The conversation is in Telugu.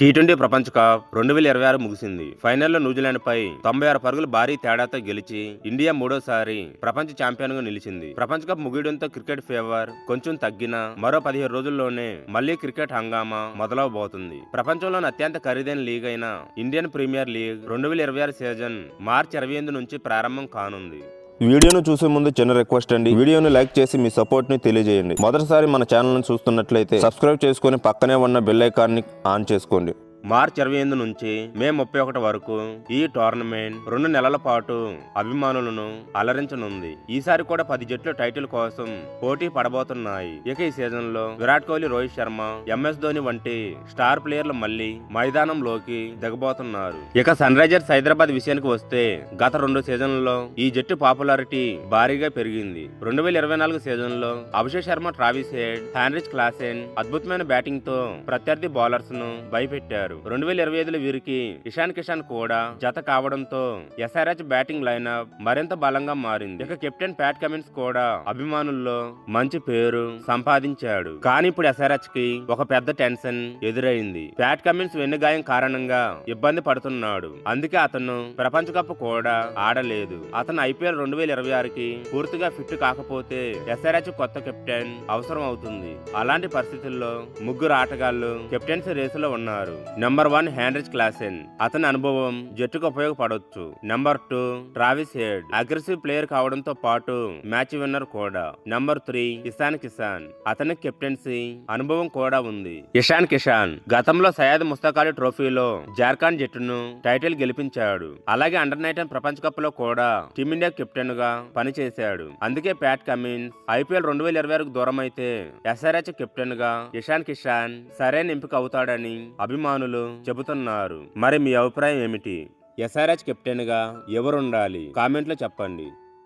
టీ20 ప్రపంచ కప్ 2026 ముగిసింది. ఫైనల్లో న్యూజిలాండ్పై 96 పరుగుల భారీ తేడాతో గెలిచి ఇండియా మూడోసారి ప్రపంచ ఛాంపియన్గా నిలిచింది. ప్రపంచ కప్ ముగియడంతో క్రికెట్ ఫీవర్ కొంచెం తగ్గినా మరో 15 రోజుల్లోనే మళ్లీ క్రికెట్ హంగామా మొదలవబోతుంది. ప్రపంచంలోని అత్యంత ఖరీదైన లీగ్ అయిన ఇండియన్ ప్రీమియర్ లీగ్ 2026 సీజన్ మార్చి 28 నుంచి ప్రారంభం కానుంది. వీడియోను చూసే ముందు చిన్న రిక్వెస్ట్ అండి, వీడియోను లైక్ చేసి మీ సపోర్ట్ ని తెలియజేయండి. మొదటిసారి మన ఛానల్ ని చూస్తున్నట్లయితే సబ్స్క్రైబ్ చేసుకుని పక్కనే ఉన్న బెల్ ఐకాన్ ని ఆన్ చేసుకోండి. మార్చి 28 నుంచి మే 31 వరకు ఈ టోర్నమెంట్ 2 నెలల పాటు అభిమానులను అలరించనుంది. ఈసారి కూడా 10 జట్లు టైటిల్ కోసం పోటీ పడబోతున్నాయి. ఇక ఈ సీజన్ లో విరాట్ కోహ్లీ, రోహిత్ శర్మ, ఎంఎస్ ధోని వంటి స్టార్ ప్లేయర్లు మళ్లీ మైదానంలోకి దిగబోతున్నారు. ఇక సన్ రైజర్స్ హైదరాబాద్ విషయానికి వస్తే గత 2 సీజన్లలో ఈ జట్టు పాపులారిటీ భారీగా పెరిగింది. 2024 సీజన్ లో Abhishek Sharma, Travis head, Heinrich Klaasen అద్భుతమైన బ్యాటింగ్ తో ప్రత్యర్థి బౌలర్స్ ను భయపెట్టారు. 2025లో వీరికి ఇషాన్ కిషాన్ కూడా జత కావడంతో ఎస్ఆర్హెచ్ బ్యాటింగ్ లైనప్ మరింత బలంగా మారింది. ఇక కెప్టెన్ ప్యాట్ కమిన్స్ కూడా అభిమానుల్లో మంచి పేరు సంపాదించాడు. కానీ ఇప్పుడు ఎస్ఆర్హెచ్ కి ఒక పెద్ద టెన్షన్ ఎదురైంది. ప్యాట్ కమిన్స్ వెన్నుగాయం కారణంగా ఇబ్బంది పడుతున్నాడు. అందుకే అతను ప్రపంచ కప్ కూడా ఆడలేదు. అతను ఐపీఎల్ 2026కి పూర్తిగా ఫిట్ కాకపోతే ఎస్ఆర్హెచ్ కొత్త కెప్టెన్ అవసరం అవుతుంది. అలాంటి పరిస్థితుల్లో ముగ్గురు ఆటగాళ్లు కెప్టెన్సీ రేసులో ఉన్నారు. నెంబర్ 1 హెన్రిచ్ క్లాసెన్, అతని అనుభవం జట్టుకు ఉపయోగపడవచ్చు. Number 2 Travis Head, aggressive player కావడంతో పాటు మ్యాచ్ విన్నర్ కూడా. నెంబర్ 3 ఇషాన్ కిషాన్, అతనికి కెప్టెన్సీ అనుభవం కూడా ఉంది. ఇషాన్ కిషాన్ గతంలో సయ్యద్ ముస్తక్ అలీ ట్రోఫీలో జార్ఖండ్ జట్టును టైటిల్ గెలిపించాడు. అలాగే అండర్-19 ప్రపంచ కప్ లో కూడా టీమిండియా కెప్టెన్ గా పనిచేశాడు. అందుకే ప్యాట్ కమిన్స్ ఐపీఎల్ 2026కు దూరం అయితే ఎస్ఆర్హెచ్ కెప్టెన్ గా ఇషాన్ కిషాన్ సరైన ఎంపిక అవుతాడని అభిమానులు చెబుతున్నారు. మరి మీ అభిప్రాయం ఏమిటి? ఎస్ఆర్హెచ్ కెప్టెన్ గా ఎవరుండాలి? కామెంట్లో చెప్పండి.